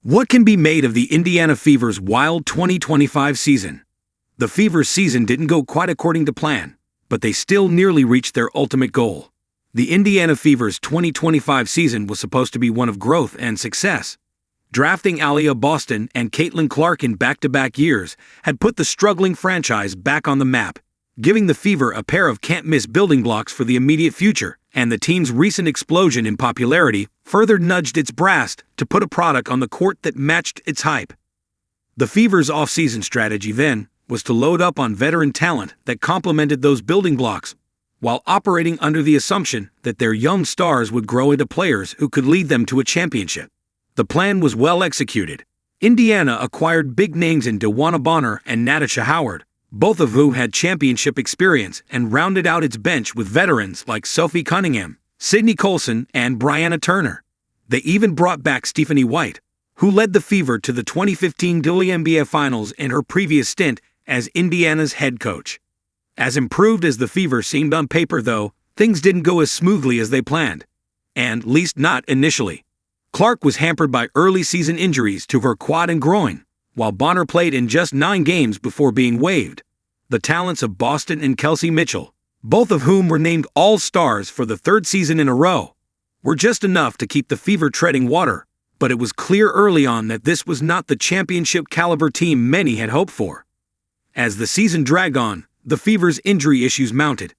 What can be made of the Indiana Fever's wild 2025 season? The Fever's season didn't go quite according to plan, but they still nearly reached their ultimate goal. The Indiana Fever's 2025 season was supposed to be one of growth and success. Drafting Aliyah Boston and Caitlin Clark in back-to-back years had put the struggling franchise back on the map, giving the Fever a pair of can't-miss building blocks for the immediate future, and the team's recent explosion in popularity further nudged its brass to put a product on the court that matched its hype. The Fever's off-season strategy then was to load up on veteran talent that complemented those building blocks, while operating under the assumption that their young stars would grow into players who could lead them to a championship. The plan was well executed. Indiana acquired big names in DeWanna Bonner and Natasha Howard, both of whom had championship experience, and rounded out its bench with veterans like Sophie Cunningham, Sydney Colson, and Brianna Turner. They even brought back Stephanie White, who led the Fever to the 2015 WNBA Finals in her previous stint as Indiana's head coach. As improved as the Fever seemed on paper, though, things didn't go as smoothly as they planned, and at least not initially. Clark was hampered by early season injuries to her quad and groin, while Bonner played in just 9 games before being waived. The talents of Boston and Kelsey Mitchell, both of whom were named All-Stars for the 3rd season in a row, were just enough to keep the Fever treading water, but it was clear early on that this was not the championship-caliber team many had hoped for. As the season dragged on, the Fever's injury issues mounted.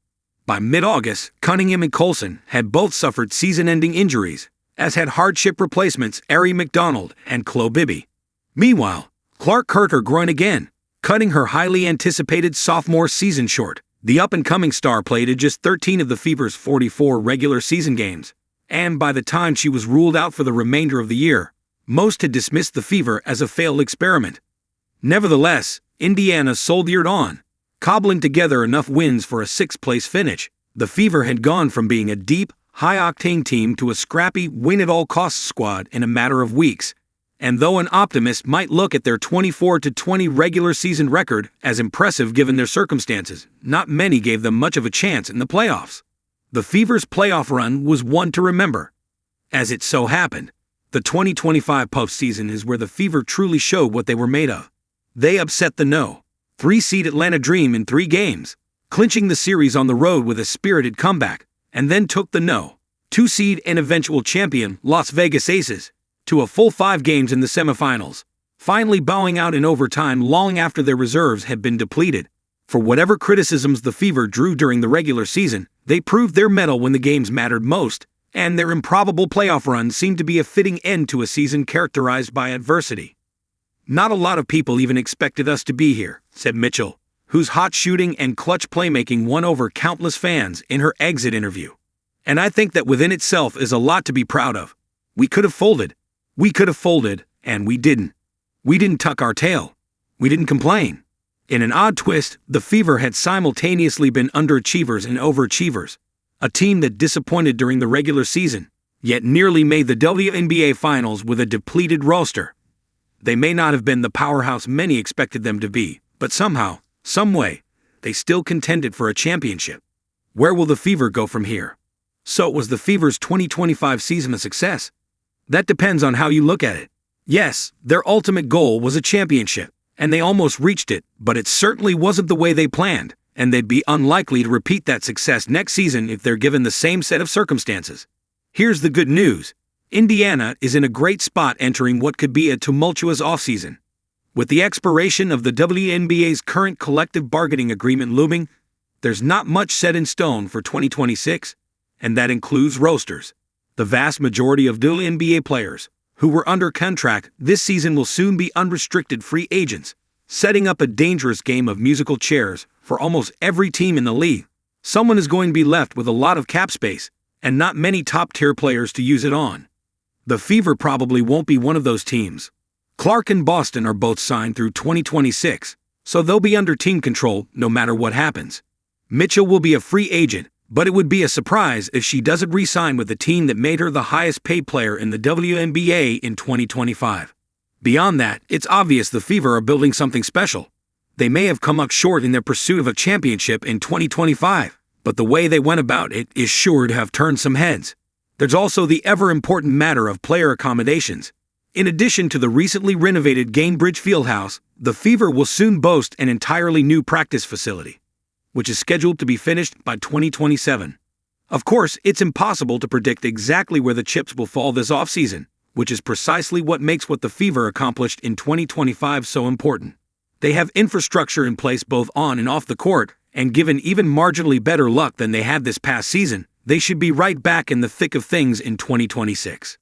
By mid-August, Cunningham and Colson had both suffered season-ending injuries, as had hardship replacements Ari McDonald and Chloe Bibby. Meanwhile, Clark hurt her groin again, cutting her highly anticipated sophomore season short. The up-and-coming star played in just 13 of the Fever's 44 regular season games, and by the time she was ruled out for the remainder of the year, most had dismissed the Fever as a failed experiment. Nevertheless, Indiana soldiered on, cobbling together enough wins for a 6th-place finish. The Fever had gone from being a deep, high-octane team to a scrappy, win-at-all-costs squad in a matter of weeks. And though an optimist might look at their 24-20 regular season record as impressive given their circumstances, not many gave them much of a chance in the playoffs. The Fever's playoff run was one to remember. As it so happened, the 2025 postseason is where the Fever truly showed what they were made of. They upset the No. 3-seed Atlanta Dream in 3 games, clinching the series on the road with a spirited comeback, and then took the No. 2-seed and eventual champion Las Vegas Aces to a full 5 games in the semifinals, finally bowing out in overtime long after their reserves had been depleted. For whatever criticisms the Fever drew during the regular season, they proved their mettle when the games mattered most, and their improbable playoff run seemed to be a fitting end to a season characterized by adversity. "Not a lot of people even expected us to be here," said Mitchell, whose hot shooting and clutch playmaking won over countless fans in her exit interview. "And I think that within itself is a lot to be proud of. We could have folded, and we didn't. We didn't tuck our tail. We didn't complain." In an odd twist, the Fever had simultaneously been underachievers and overachievers, a team that disappointed during the regular season, yet nearly made the WNBA Finals with a depleted roster. They may not have been the powerhouse many expected them to be, but somehow, someway, they still contended for a championship. Where will the Fever go from here? So was the Fever's 2025 season a success? That depends on how you look at it. Yes, their ultimate goal was a championship, and they almost reached it, but it certainly wasn't the way they planned, and they'd be unlikely to repeat that success next season if they're given the same set of circumstances. Here's the good news. Indiana is in a great spot entering what could be a tumultuous offseason. With the expiration of the WNBA's current collective bargaining agreement looming, there's not much set in stone for 2026, and that includes rosters. The vast majority of WNBA players who were under contract this season will soon be unrestricted free agents, setting up a dangerous game of musical chairs for almost every team in the league. Someone is going to be left with a lot of cap space, and not many top-tier players to use it on. The Fever probably won't be one of those teams. Clark and Boston are both signed through 2026, so they'll be under team control no matter what happens. Mitchell will be a free agent, but it would be a surprise if she doesn't re-sign with the team that made her the highest-paid player in the WNBA in 2025. Beyond that, it's obvious the Fever are building something special. They may have come up short in their pursuit of a championship in 2025, but the way they went about it is sure to have turned some heads. There's also the ever-important matter of player accommodations. In addition to the recently renovated Gainbridge Fieldhouse, the Fever will soon boast an entirely new practice facility, which is scheduled to be finished by 2027. Of course, it's impossible to predict exactly where the chips will fall this offseason, which is precisely what makes what the Fever accomplished in 2025 so important. They have infrastructure in place both on and off the court, and given even marginally better luck than they had this past season, they should be right back in the thick of things in 2026.